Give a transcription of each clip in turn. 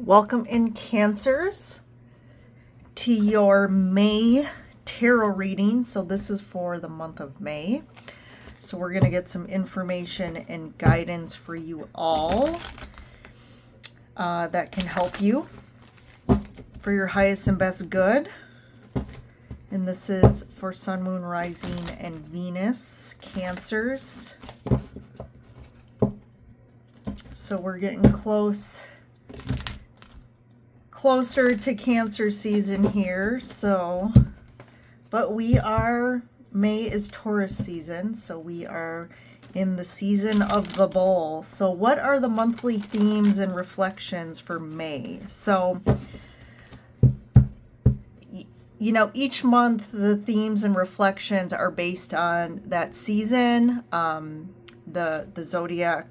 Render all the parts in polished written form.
Welcome in Cancers to your May tarot reading. So this is for the month of May. So we're going to get some information and guidance for you all that can help you for your highest and best good. And this is for Sun, Moon, Rising, and Venus, Cancers. So we're getting closer to Cancer season here. So, but May is Taurus season, so we are in the season of the bull. So what are the monthly themes and reflections for May? So, you know, each month the themes and reflections are based on that season, the zodiac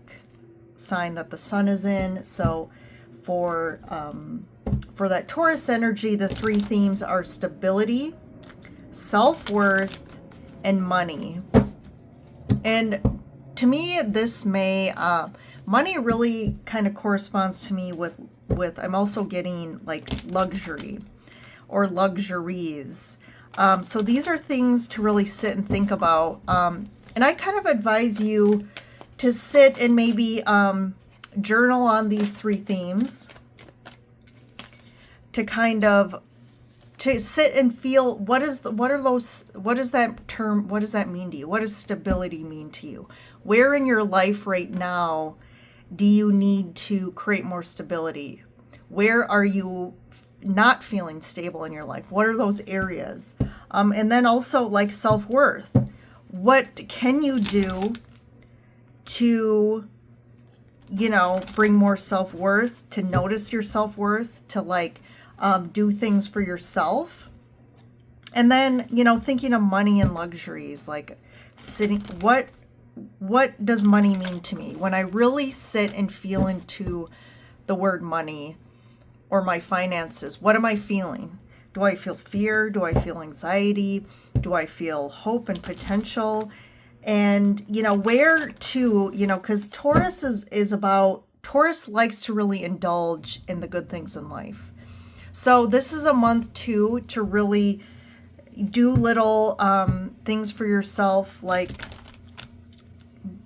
sign that the sun is in. So for that Taurus energy, the three themes are stability, self-worth, and money. And to me, this May, money really kind of corresponds to me with I'm also getting like luxury or luxuries. So these are things to really sit and think about. And I kind of advise you to sit and maybe journal on these three themes, to kind of sit and feel what does that mean to you? What does stability mean to you? Where in your life right now do you need to create more stability? Where are you not feeling stable in your life? What are those areas? And then also like self-worth. What can you do to, you know, bring more self-worth, to notice your self-worth, to like do things for yourself? And then, you know, thinking of money and luxuries, like what does money mean to me? When I really sit and feel into the word money or my finances, what am I feeling? Do I feel fear? Do I feel anxiety? Do I feel hope and potential? And, you know, where to, you know, because Taurus Taurus likes to really indulge in the good things in life. So this is a month too to really do little things for yourself, like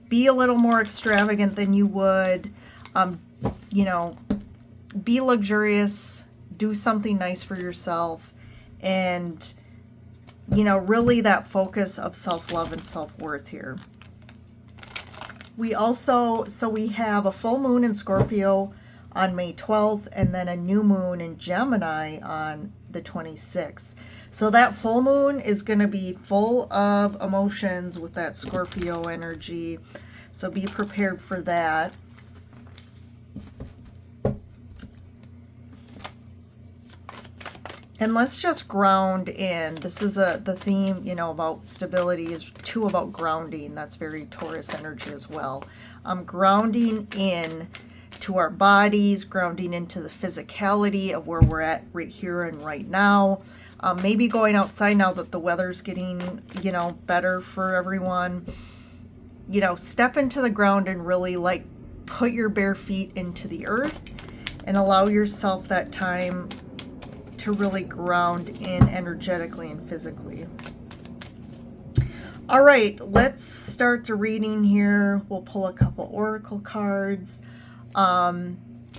be a little more extravagant than you would, you know, be luxurious, do something nice for yourself, and, you know, really that focus of self-love and self-worth here. We have a full moon in Scorpio on May 12th, and then a new moon in Gemini on the 26th. So that full moon is going to be full of emotions with that Scorpio energy. So be prepared for that. And let's just ground in. This is the theme, you know, about stability is too about grounding. That's very Taurus energy as well. Grounding in to our bodies, grounding into the physicality of where we're at right here and right now. Maybe going outside now that the weather's getting, you know, better for everyone. You know, step into the ground and really like put your bare feet into the earth and allow yourself that time to really ground in energetically and physically. All right, let's start the reading here. We'll pull a couple oracle cards.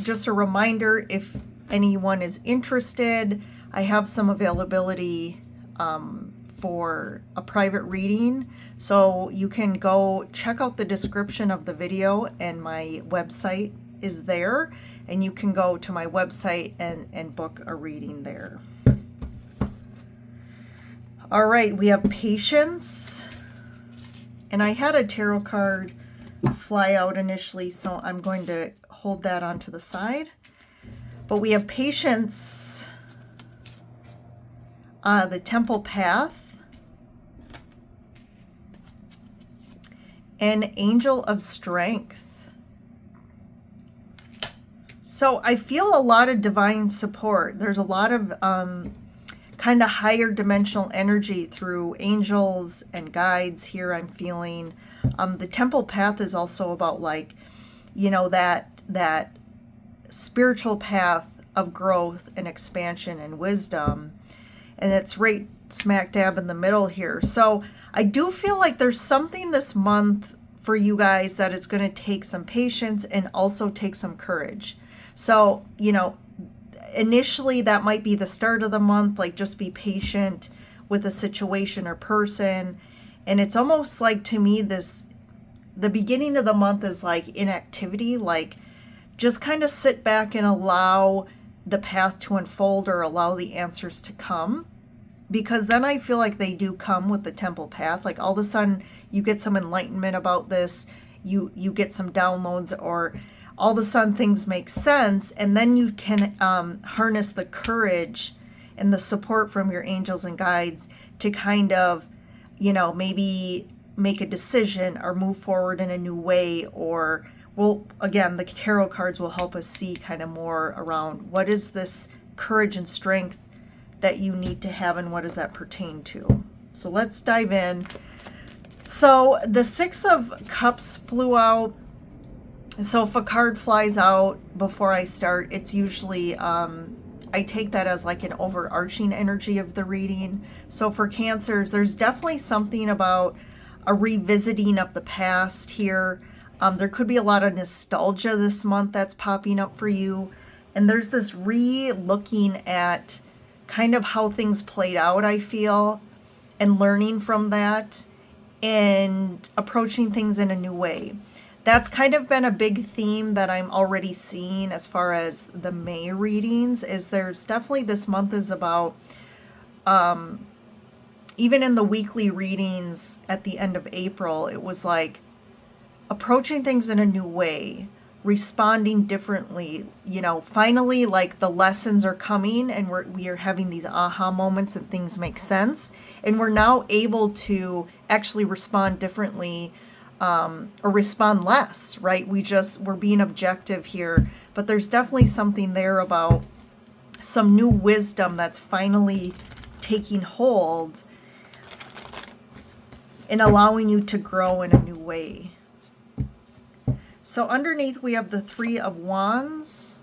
Just a reminder, if anyone is interested, I have some availability for a private reading. So you can go check out the description of the video, and my website is there, and you can go to my website and book a reading there. All right, we have patience. And I had a tarot card fly out initially, so I'm going to hold that onto the side. But we have patience, the temple path, and angel of strength. So I feel a lot of divine support. There's a lot of kind of higher dimensional energy through angels and guides here I'm feeling. The temple path is also about like, you know, that spiritual path of growth and expansion and wisdom. And it's right smack dab in the middle here. So I do feel like there's something this month for you guys that is going to take some patience and also take some courage. So, you know, initially that might be the start of the month, like just be patient with a situation or person. And it's almost like, to me, the beginning of the month is like inactivity, like just kind of sit back and allow the path to unfold or allow the answers to come. Because then I feel like they do come with the temple path. Like all of a sudden you get some enlightenment about this, you get some downloads, or all of a sudden things make sense, and then you can harness the courage and the support from your angels and guides to kind of, you know, maybe make a decision or move forward in a new way. Or, well, again, the tarot cards will help us see kind of more around what is this courage and strength that you need to have, and what does that pertain to. So let's dive in. So the Six of Cups flew out. So if a card flies out before I start, it's usually, I take that as like an overarching energy of the reading. So for Cancers, there's definitely something about a revisiting of the past here. There could be a lot of nostalgia this month that's popping up for you. And there's this re-looking at kind of how things played out, I feel, and learning from that and approaching things in a new way. That's kind of been a big theme that I'm already seeing as far as the May readings, is there's definitely, this month is about, even in the weekly readings at the end of April, it was like approaching things in a new way, responding differently, you know, finally, like the lessons are coming and we are having these aha moments and things make sense. And we're now able to actually respond differently, or respond less, right? We're being objective here, but there's definitely something there about some new wisdom that's finally taking hold and allowing you to grow in a new way. So underneath we have the Three of Wands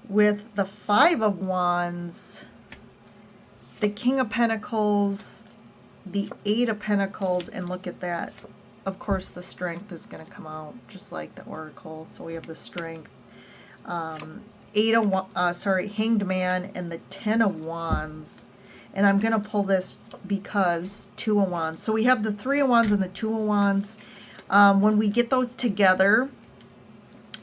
with the Five of Wands, the King of Pentacles, the Eight of Pentacles, and look at that. Of course, the Strength is going to come out just like the Oracle. So we have the Strength, Hanged Man, and the Ten of Wands. And I'm going to pull this because Two of Wands. So we have the Three of Wands and the Two of Wands. When we get those together,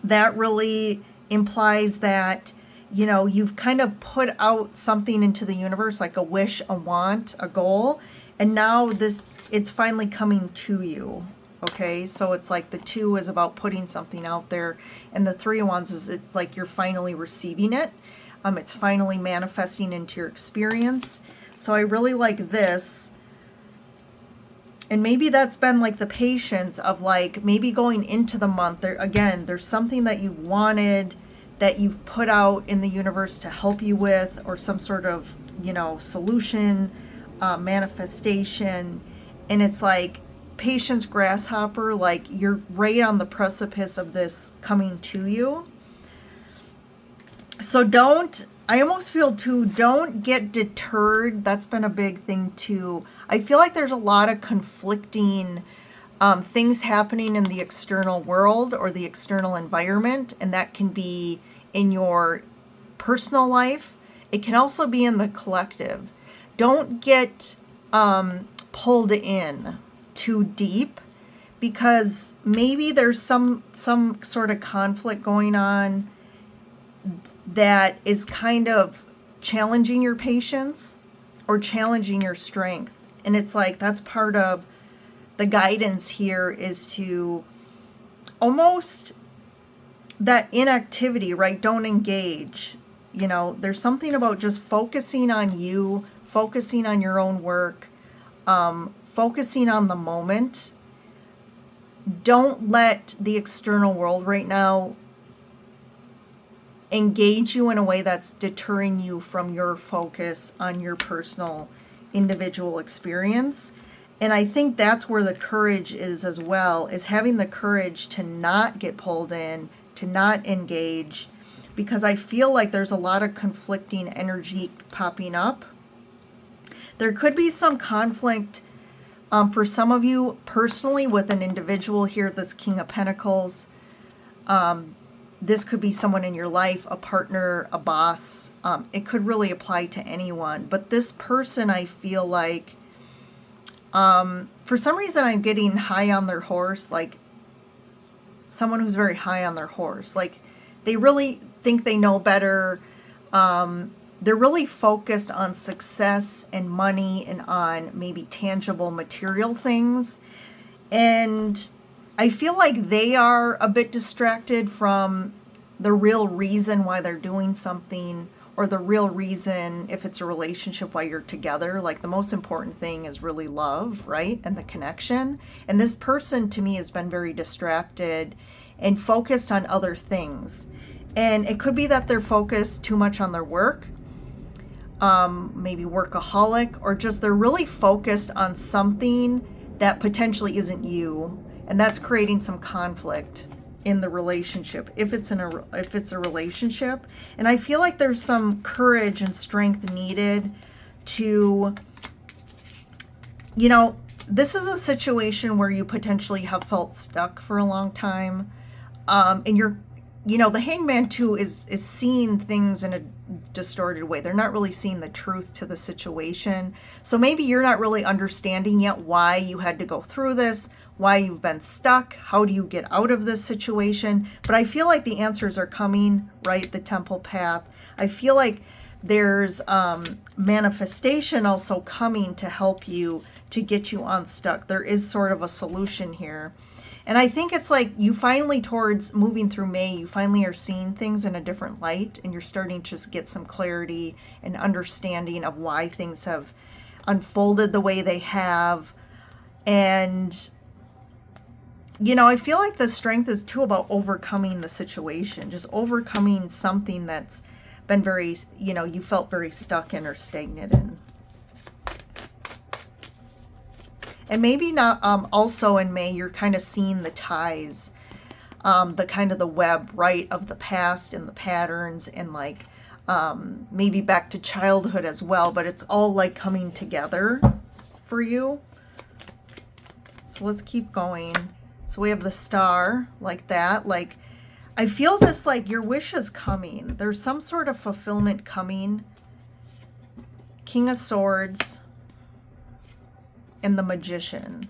that really implies that, you know, you've kind of put out something into the universe, like a wish, a want, a goal, and now it's finally coming to you. Okay, so it's like the Two is about putting something out there, and the Three of Wands is, it's like you're finally receiving it. It's finally manifesting into your experience. So I really like this. And maybe that's been like the patience of like maybe going into the month. There's something that you wanted, that you've put out in the universe to help you with, or some sort of, you know, solution, manifestation. And it's like patience, grasshopper, like you're right on the precipice of this coming to you. So I almost feel too, don't get deterred. That's been a big thing too. I feel like there's a lot of conflicting things happening in the external world or the external environment, and that can be in your personal life. It can also be in the collective. Don't get pulled in too deep, because maybe there's some sort of conflict going on that is kind of challenging your patience or challenging your strength. And it's like, that's part of the guidance here, is to almost that inactivity, right? Don't engage. You know, there's something about just focusing on you, focusing on your own work, focusing on the moment. Don't let the external world right now engage you in a way that's deterring you from your focus on your personal individual experience. And I think that's where the courage is as well, is having the courage to not get pulled in, to not engage, because I feel like there's a lot of conflicting energy popping up. There could be some conflict for some of you personally with an individual here, this King of Pentacles. This could be someone in your life, a partner, a boss. It could really apply to anyone. But this person, I feel like, for some reason I'm getting high on their horse, like someone who's very high on their horse. Like they really think they know better. They're really focused on success and money and on maybe tangible material things. And I feel like they are a bit distracted from the real reason why they're doing something, or the real reason, if it's a relationship, why you're together. Like the most important thing is really love, right? And the connection. And this person to me has been very distracted and focused on other things. And it could be that they're focused too much on their work, maybe workaholic, or just they're really focused on something that potentially isn't you. And that's creating some conflict in the relationship, if it's a relationship. And I feel like there's some courage and strength needed to, this is a situation where you potentially have felt stuck for a long time. And the Hangman too is seeing things in a distorted way. They're not really seeing the truth to the situation. So maybe you're not really understanding yet why you had to go through this, why you've been stuck, how do you get out of this situation. But I feel like the answers are coming, right? The Temple path. I feel like there's manifestation also coming to help you, to get you unstuck. There is sort of a solution here. And I think it's like you finally, towards moving through May, you finally are seeing things in a different light, and you're starting to just get some clarity and understanding of why things have unfolded the way they have. And, I feel like the strength is too about overcoming the situation, just overcoming something that's been very, you felt very stuck in or stagnant in. And maybe not, also in May, you're kind of seeing the ties, the kind of the web, right, of the past and the patterns, and like maybe back to childhood as well, but it's all like coming together for you. So let's keep going. So we have the Star, like that. Like, I feel this, like your wish is coming. There's some sort of fulfillment coming. King of Swords. And the Magician.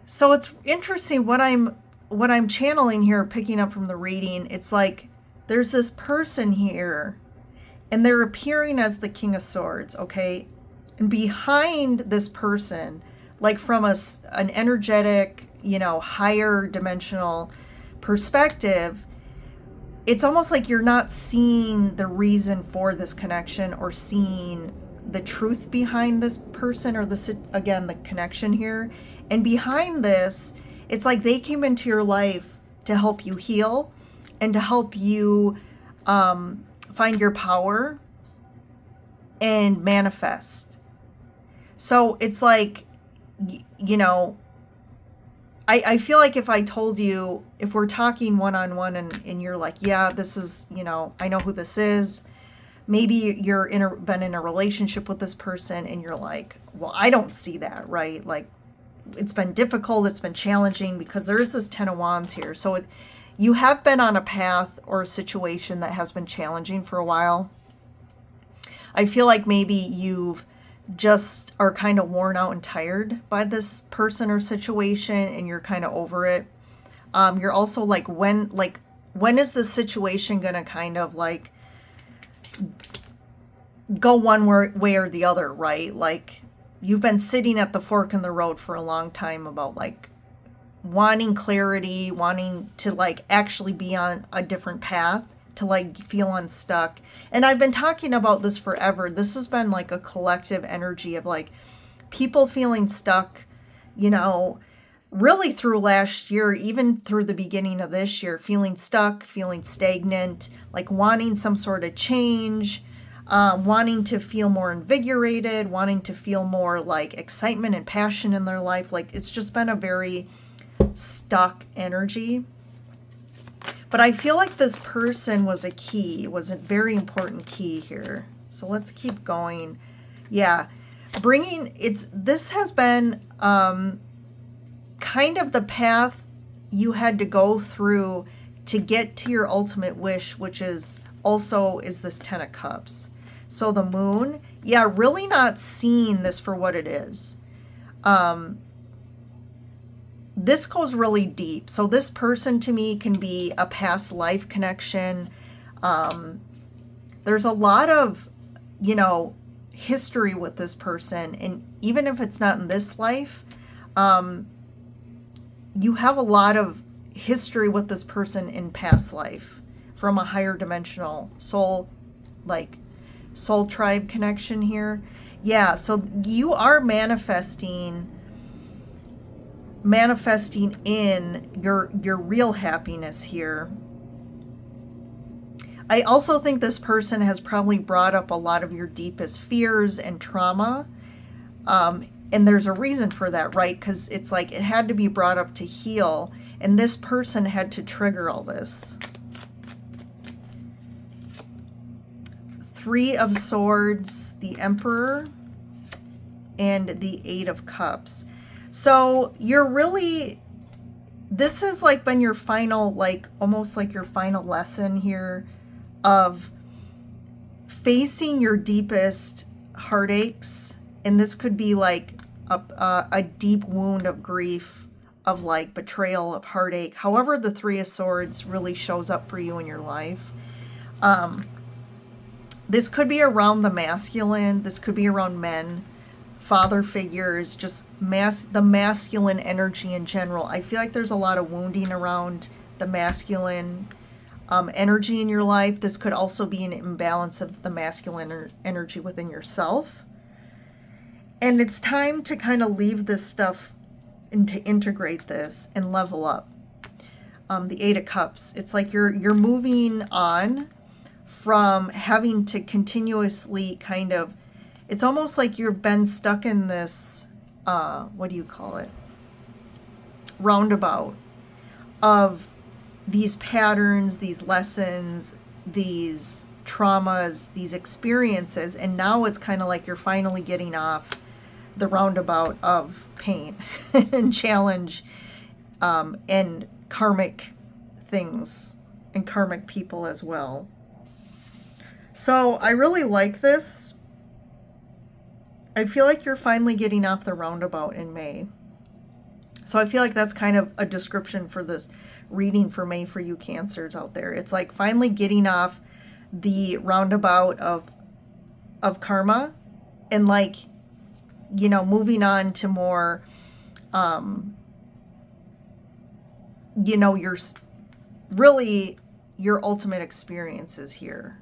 So it's interesting what I'm channeling here, picking up from the reading. It's like there's this person here, and they're appearing as the King of Swords, okay? And behind this person, like from an energetic, higher dimensional perspective, it's almost like you're not seeing the reason for this connection, or seeing the truth behind this person, or the connection here. And behind this, it's like they came into your life to help you heal and to help you find your power and manifest. So it's like, I feel like if I told you, if we're talking one-on-one and you're like, yeah, this is, I know who this is. Maybe you're been in a relationship with this person and you're like, well, I don't see that, right? Like, it's been difficult, it's been challenging, because there is this Ten of Wands here. So you have been on a path or a situation that has been challenging for a while. I feel like maybe you've just are kind of worn out and tired by this person or situation, and you're kind of over it. You're also like, when is this situation going to kind of like go one way or the other, right? Like, you've been sitting at the fork in the road for a long time about like wanting clarity, wanting to like actually be on a different path, to like feel unstuck. And I've been talking about this forever. This has been like a collective energy of like people feeling stuck, really through last year, even through the beginning of this year, feeling stuck, feeling stagnant, like wanting some sort of change, wanting to feel more invigorated, wanting to feel more like excitement and passion in their life. Like it's just been a very stuck energy. But I feel like this person was a key, was a very important key here. So let's keep going. Yeah, this has been kind of the path you had to go through to get to your ultimate wish, which is this 10 of Cups. So the Moon, yeah, really not seeing this for what it is. This goes really deep. So this person to me can be a past life connection. There's a lot of, history with this person. And even if it's not in this life, you have a lot of history with this person in past life from a higher dimensional soul tribe connection here. Yeah, so you are manifesting in your real happiness here. I also think this person has probably brought up a lot of your deepest fears and trauma. And there's a reason for that, right? Because it's like it had to be brought up to heal. And this person had to trigger all this. 3 of Swords, the Emperor, and the 8 of Cups. So you're really, this has like been your final, like almost like your final lesson here of facing your deepest heartaches. And this could be like a deep wound of grief, of like betrayal, of heartache. However, the 3 of Swords really shows up for you in your life. This could be around the masculine. This could be around men, father figures, just the masculine energy in general. I feel like there's a lot of wounding around the masculine energy in your life. This could also be an imbalance of the masculine energy within yourself. And it's time to kind of leave this stuff and to integrate this and level up. The 8 of Cups, it's like you're moving on from having to continuously kind of, it's almost like you've been stuck in this, what do you call it? Roundabout of these patterns, these lessons, these traumas, these experiences. And now it's kind of like you're finally getting off the roundabout of pain and challenge, and karmic things and karmic people as well. So I really like this. I feel like you're finally getting off the roundabout in May. So I feel like that's kind of a description for this reading for May for you Cancers out there. It's like finally getting off the roundabout of karma and like, moving on to more, your ultimate experiences here.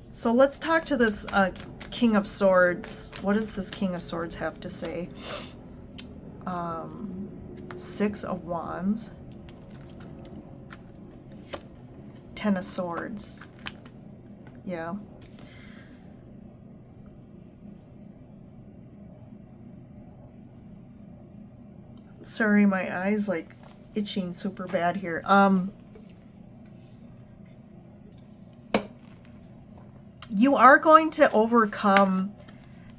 So let's talk to this King of Swords. What does this King of Swords have to say? 6 of Wands. 10 of Swords. Yeah. Sorry, my eyes like itching super bad here. You are going to overcome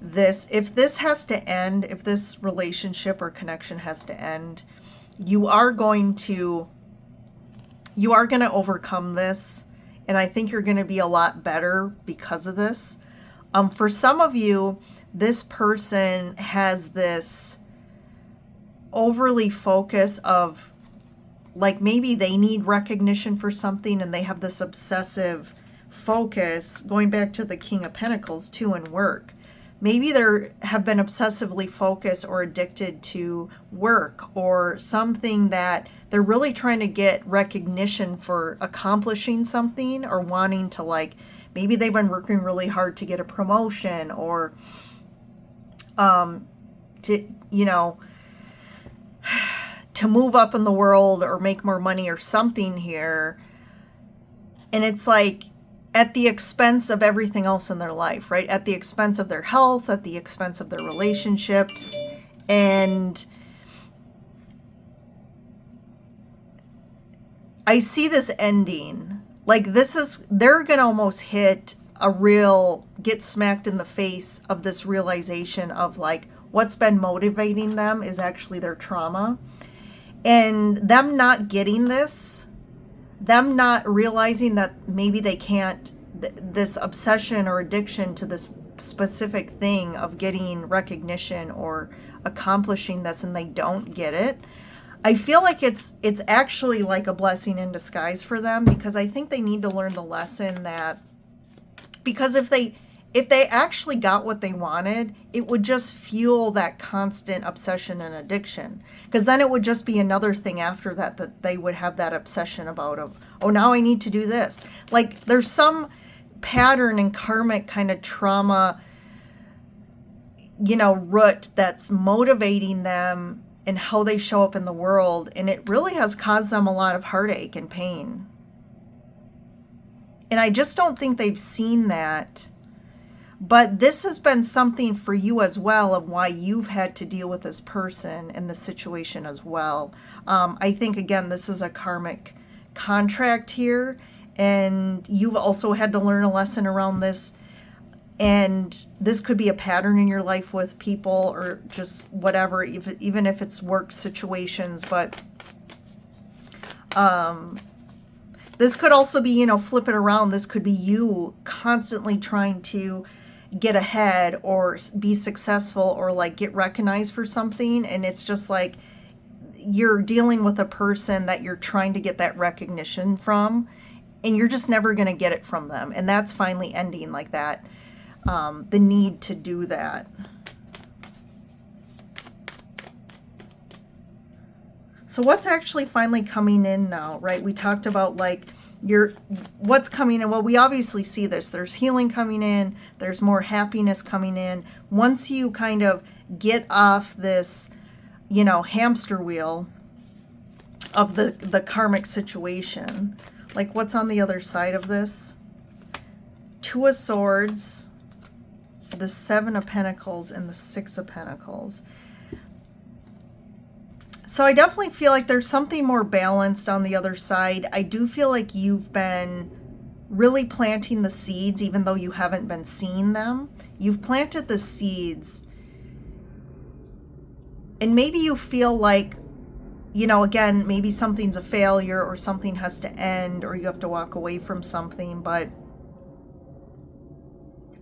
this. If this has to end, if this relationship or connection has to end, you are going to overcome this. And I think you're going to be a lot better because of this. For some of you, this person has this overly focus of like maybe they need recognition for something and they have this obsessive focus, going back to the King of Pentacles too in work. Maybe they have been obsessively focused or addicted to work or something that they're really trying to get recognition for accomplishing something or wanting to like, maybe they've been working really hard to get a promotion or to move up in the world or make more money or something here. And it's like at the expense of everything else in their life, right? At the expense of their health, at the expense of their relationships. And I see this ending. Like they're going to almost hit get smacked in the face of this realization of like what's been motivating them is actually their trauma. And them not getting this, them not realizing that maybe they can't, this obsession or addiction to this specific thing of getting recognition or accomplishing this, and they don't get it. I feel like it's actually like a blessing in disguise for them, because I think they need to learn the lesson that, because if they actually got what they wanted, it would just fuel that constant obsession and addiction. Because then it would just be another thing after that they would have that obsession about, oh, now I need to do this. Like there's some pattern and karmic kind of trauma, root that's motivating them and how they show up in the world. And it really has caused them a lot of heartache and pain. And I just don't think they've seen that. But this has been something for you as well, of why you've had to deal with this person and the situation as well. I think, again, this is a karmic contract here. And you've also had to learn a lesson around this. And this could be a pattern in your life with people or just whatever, even if it's work situations. But this could also be, flip it around. This could be you constantly trying to get ahead or be successful or like get recognized for something. And it's just like you're dealing with a person that you're trying to get that recognition from, and you're just never going to get it from them. And that's finally ending like that. The need to do that. So what's actually finally coming in now, right? We talked about like what's coming in. Well, we obviously see this. There's healing coming in. There's more happiness coming in. Once you kind of get off this, hamster wheel of the karmic situation, like what's on the other side of this? Two of Swords, the Seven of Pentacles, and the Six of Pentacles. So I definitely feel like there's something more balanced on the other side. I do feel like you've been really planting the seeds, even though you haven't been seeing them. You've planted the seeds. And maybe you feel like, again, maybe something's a failure or something has to end or you have to walk away from something. But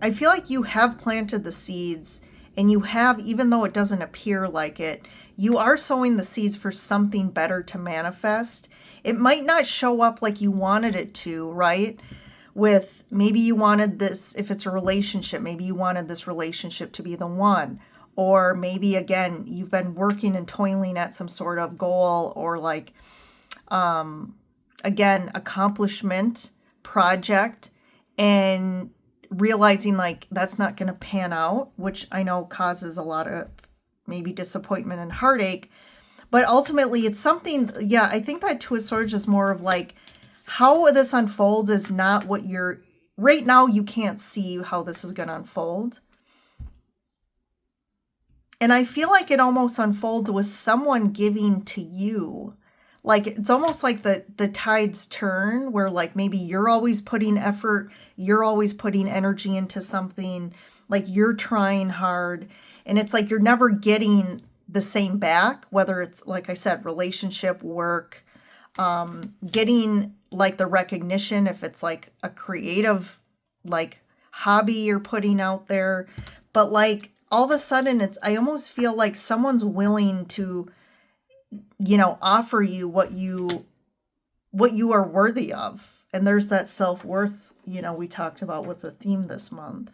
I feel like you have planted the seeds, and you have, even though it doesn't appear like it, you are sowing the seeds for something better to manifest. It might not show up like you wanted it to, right? With maybe you wanted this, if it's a relationship, maybe you wanted this relationship to be the one. Or maybe, again, you've been working and toiling at some sort of goal or like, again, accomplishment, project, and realizing like that's not going to pan out, which I know causes a lot of maybe disappointment and heartache. But ultimately it's something, I think that Two of Swords is more of like how this unfolds is not what you're, right now you can't see how this is going to unfold. And I feel like it almost unfolds with someone giving to you. Like it's almost like the tides turn, where like maybe you're always putting effort, you're always putting energy into something, like you're trying hard, and it's like you're never getting the same back, whether it's, like I said, relationship, work, getting like the recognition, if it's like a creative like hobby you're putting out there. But like all of a sudden I almost feel like someone's willing to offer you what you are worthy of. And there's that self-worth, we talked about with the theme this month.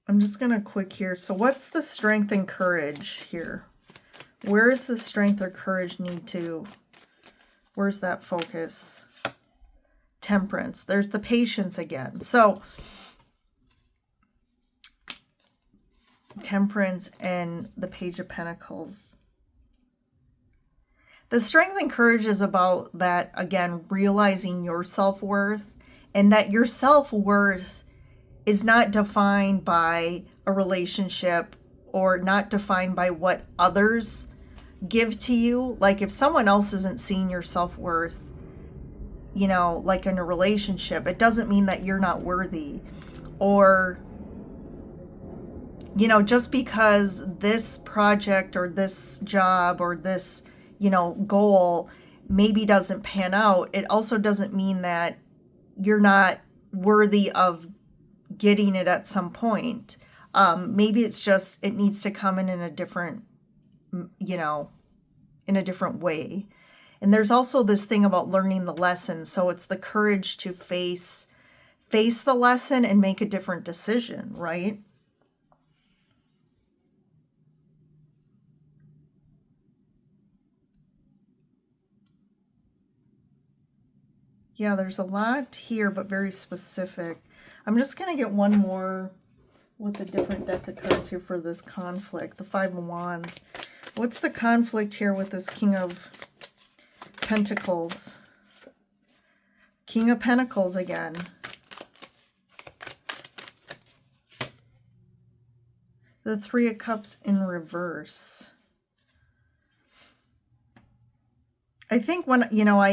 I'm just going to quick here. So what's the strength and courage here? Where's the strength or courage where's that focus? Temperance. There's the Patience again. So Temperance and the Page of Pentacles. The Strength and Courage is about that, again, realizing your self-worth, and that your self-worth is not defined by a relationship or not defined by what others give to you. Like if someone else isn't seeing your self-worth, you know, like in a relationship, it doesn't mean that you're not worthy. Or, you know, just because this project or this job or this, you know, goal maybe doesn't pan out, it also doesn't mean that you're not worthy of getting it at some point. Maybe it's just, it needs to come in a different, you know, in a different way. And there's also this thing about learning the lesson. So it's the courage to face the lesson and make a different decision, right? Yeah, there's a lot here, but very specific. I'm just going to get one more with a different deck of cards here for this conflict. The Five of Wands. What's the conflict here with this King of Pentacles? King of Pentacles again. The Three of Cups in reverse. I think when, you know,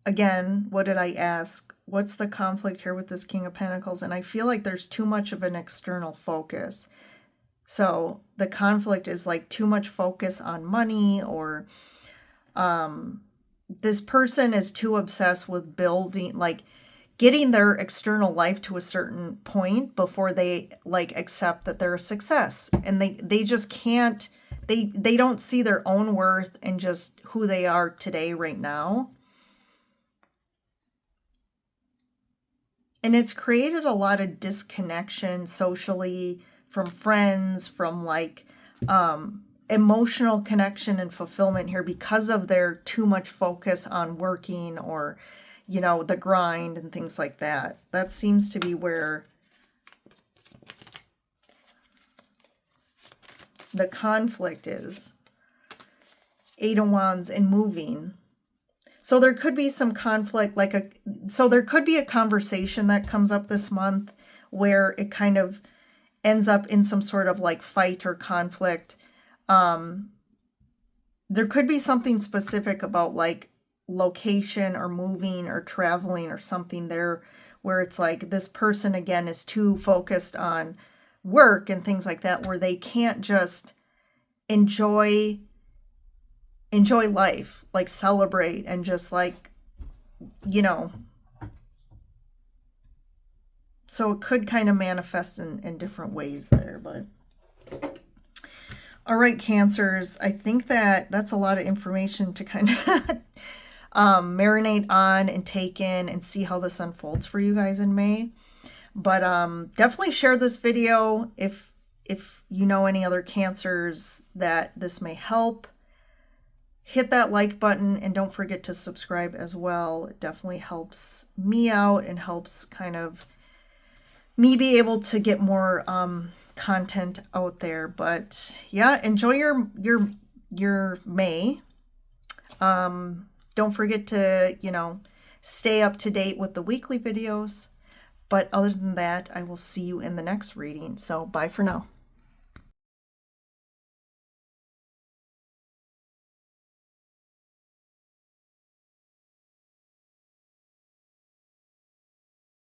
again, what did I ask? What's the conflict here with this King of Pentacles? And I feel like there's too much of an external focus. So the conflict is like too much focus on money, or this person is too obsessed with building, like getting their external life to a certain point before they like accept that they're a success. And they just can't, they don't see their own worth and just who they are today, right now. And it's created a lot of disconnection socially, from friends, from like emotional connection and fulfillment here, because of their too much focus on working, or, you know, the grind and things like that. That seems to be where the conflict is. Eight of Wands and moving. So there could be some conflict, so there could be a conversation that comes up this month where it kind of ends up in some sort of like fight or conflict. There could be something specific about like location or moving or traveling or something there, where it's like this person again is too focused on work and things like that, where they can't just enjoy life, like celebrate and just like, you know. So it could kind of manifest in different ways there. But all right, Cancers, I think that's a lot of information to kind of marinate on and take in and see how this unfolds for you guys in May. But definitely share this video if you know any other Cancers that this may help. Hit that like button and don't forget to subscribe as well. It definitely helps me out and helps kind of me be able to get more content out there. But yeah, enjoy your May. Don't forget to, you know, stay up to date with the weekly videos. But other than that, I will see you in the next reading. So bye for now.